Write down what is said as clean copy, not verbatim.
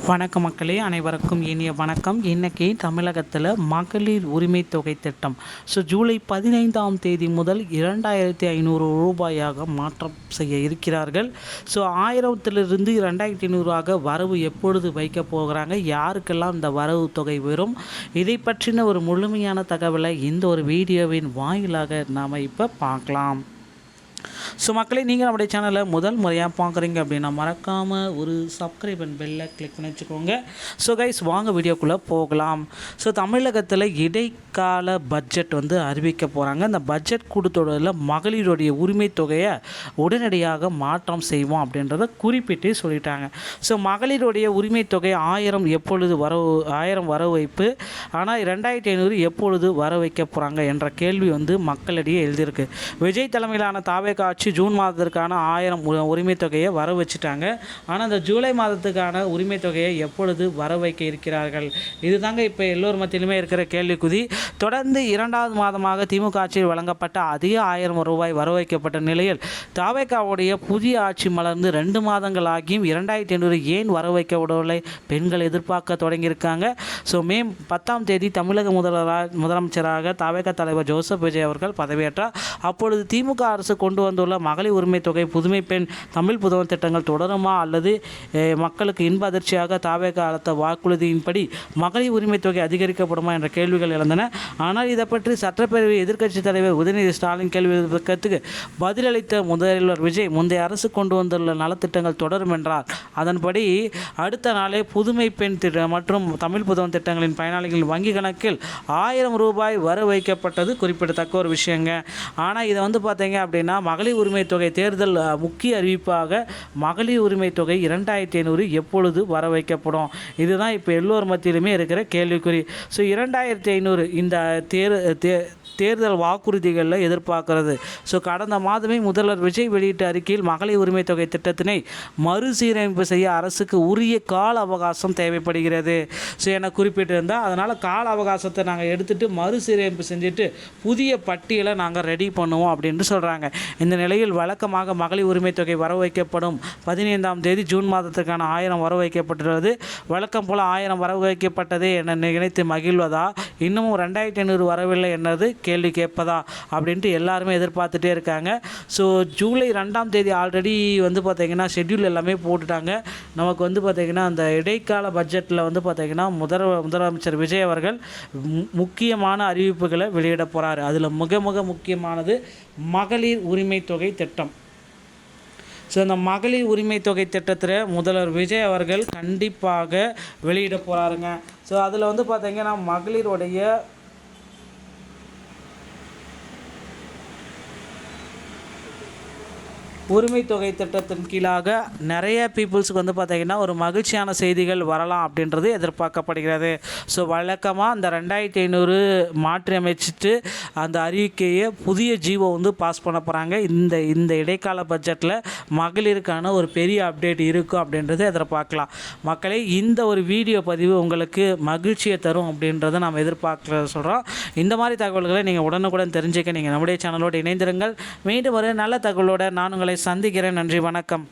வணக்க மக்களே, அனைவருக்கும் இனிய வணக்கம். இன்றைக்கி தமிழகத்தில் மகளிர் உரிமை தொகை திட்டம் ஜூலை 15ஆம் தேதி முதல் 2500 ரூபாயாக மாற்றம் செய்ய இருக்கிறார்கள். 1000 2500 வரவு எப்பொழுது வைக்க போகிறாங்க, யாருக்கெல்லாம் இந்த வரவு தொகை வரும், இதை பற்றின ஒரு முழுமையான தகவலை இந்த ஒரு வீடியோவின் வாயிலாக நாம் இப்போ பார்க்கலாம். மக்களே, நீங்கள் நம்முடைய சேனலை முதல் முறையாக பார்க்குறீங்க அப்படின்னா மறக்காமல் ஒரு சப்ஸ்கிரைப் அண்ட் பெல்லை கிளிக் பண்ணி வச்சுக்கோங்க. கைஸ், வாங்க வீடியோக்குள்ளே போகலாம். தமிழகத்தில் இடைக்கால பட்ஜெட் அறிவிக்க போகிறாங்க. அந்த பட்ஜெட் கூட்டத்தொடரில் மகளிருடைய உரிமை தொகையை உடனடியாக மாற்றம் செய்வோம் அப்படின்றத குறிப்பிட்டு சொல்லிட்டாங்க. மகளிருடைய உரிமை தொகை 1000 எப்பொழுது 1000 வர வைப்பு, ஆனால் 2500 எப்பொழுது வர வைக்க போகிறாங்க என்ற கேள்வி மக்களிடையே எழுதியிருக்கு. விஜய் தலைமையிலான தாவேகா ஆட்சி ஜூன் மாதத்திற்கான 1000 உரிமை தொகையை வர வச்சுட்டாங்க. ஆனால் அந்த ஜூலை மாதத்துக்கான உரிமை தொகையை எப்பொழுது வர வைக்க இருக்கிறார்கள், இதுதாங்க இப்போ எல்லோர் மத்தியிலுமே இருக்கிற கேள்விக்குறி. தொடர்ந்து 2வது மாதமாக திமுக ஆட்சியில் வழங்கப்பட்ட அதிக 1000 ரூபாய் வர வைக்கப்பட்ட நிலையில் தாவேகாவுடைய புதிய ஆட்சி மலர்ந்து 2 மாதங்கள் ஆகியும் 2500 ஏன் வர வைக்கப்படவில்லை பெண்கள் எதிர்பார்க்க தொடங்கியிருக்காங்க. மே 10ஆம் தேதி தமிழக முதலமைச்சராக தாவேகா தலைவர் ஜோசப் விஜய் அவர்கள் பதவியேற்றார். அப்பொழுது திமுக அரசு கொண்டு வந்துள்ள மகளிர் உரிமை தொகை, புதுமை பெண், தமிழ் புதவன் திட்டங்கள் தொடருமா அல்லது மக்களுக்கு இன்ப அதிர்ச்சியாக தாவேகா அளித்த வாக்குறுதியின்படி மகளிர் உரிமை தொகை அதிகரிக்கப்படுமா என்ற கேள்விகள் எழுந்தன. ஆனால் இதை பற்றி சட்டப்பேரவை எதிர்க்கட்சித் தலைவர் உதயநிதி ஸ்டாலின் கேள்விக்கு பதிலளித்த முதல்வர் விஜய், முந்தைய அரசு கொண்டு வந்துள்ள நலத்திட்டங்கள் தொடரும் என்றார். அதன்படி அடுத்த நாளே புதுமை பெண் திட்டம் மற்றும் தமிழ் புதவன் திட்டங்களின் பயனாளிகளின் வங்கி கணக்கில் 1000 ரூபாய் வர வைக்கப்பட்டது குறிப்பிடத்தக்க ஒரு விஷயங்க. ஆனால் இதை பார்த்தீங்க அப்படின்னா மகளிர் உரிமை தொகை தேர்தல் முக்கிய அறிவிப்பாக மகளிர் உரிமை தொகை 2500 எப்பொழுது வர வைக்கப்படும், இதுதான் இப்போ எல்லோர் மத்தியிலுமே இருக்கிற கேள்விக்குறி. 2500 இந்த தேர்தல் வாக்குறுதிகளில் எதிர்பார்க்கிறது. கடந்த மாதமே முதல்வர் விஜய் வெளியிட்ட அறிக்கையில் மகளிர் உரிமை தொகை திட்டத்தினை மறுசீரமைப்பு செய்ய அரசுக்கு உரிய கால அவகாசம் தேவைப்படுகிறது என குறிப்பிட்டிருந்தால், அதனால் கால அவகாசத்தை நாங்கள் எடுத்துகிட்டு மறுசீரமைப்பு செஞ்சுட்டு புதிய பட்டியலை நாங்கள் ரெடி பண்ணுவோம் அப்படின்ட்டு சொல்கிறாங்க. இந்த நிலையில் வழக்கமாக மகளிர் உரிமை தொகை வர வைக்கப்படும் 15ஆம் தேதி ஜூன் மாதத்துக்கான 1000 வர வைக்கப்பட்டுள்ளது. வழக்கம் போல் 1000 வர வைக்கப்பட்டதே என நினைத்து மகிழ்வதா, இன்னமும் 2500 வரவில்லை என்னது கேள்வி கேட்பதா அப்படின்ட்டு எல்லாருமே எதிர்பார்த்துட்டே இருக்காங்க. ஜூலை 2ஆம் தேதி ஆல்ரெடி பார்த்திங்கன்னா ஷெட்யூல் எல்லாமே போட்டுட்டாங்க. நமக்கு பார்த்திங்கன்னா அந்த இடைக்கால பட்ஜெட்டில் பார்த்திங்கன்னா முதலமைச்சர் விஜய் அவர்கள் முக்கியமான அறிவிப்புகளை வெளியிட போகிறாரு. அதில் மிக முக்கியமானது மகளிர் உரிமை தொகை திட்டம். இந்த மகளிர் உரிமை தொகை திட்டத்தில் முதல்வர் விஜய் அவர்கள் கண்டிப்பாக வெளியிட போகிறாருங்க. அதில் பார்த்திங்கன்னா மகளிருடைய உரிமை தொகை திட்டத்தின் கீழாக நிறைய பீப்புள்ஸுக்கு பார்த்திங்கன்னா ஒரு மகிழ்ச்சியான செய்திகள் வரலாம் அப்படின்றது எதிர்பார்க்கப்படுகிறது. வழக்கமாக அந்த 2500 மாற்றி அமைச்சிட்டு அந்த அறிவிக்கையை புதிய ஜிஓ பாஸ் பண்ண போகிறாங்க. இந்த இடைக்கால பட்ஜெட்டில் மகளிருக்கான ஒரு பெரிய அப்டேட் இருக்கும் அப்படின்றத எதிர்பார்க்கலாம். மக்களே, இந்த ஒரு வீடியோ பதிவு உங்களுக்கு மகிழ்ச்சியை தரும் அப்படின்றத நாம் எதிர்பார்க்க சொல்கிறோம். இந்த மாதிரி தகவல்களை நீங்கள் உடனுக்குடன் தெரிஞ்சுக்க நீங்கள் நம்முடைய சேனலோடு இணைந்திருங்கள். மீண்டும் ஒரு நல்ல தகவலோடு நான் உங்களை சந்திக்கிறேன். நன்றி, வணக்கம்.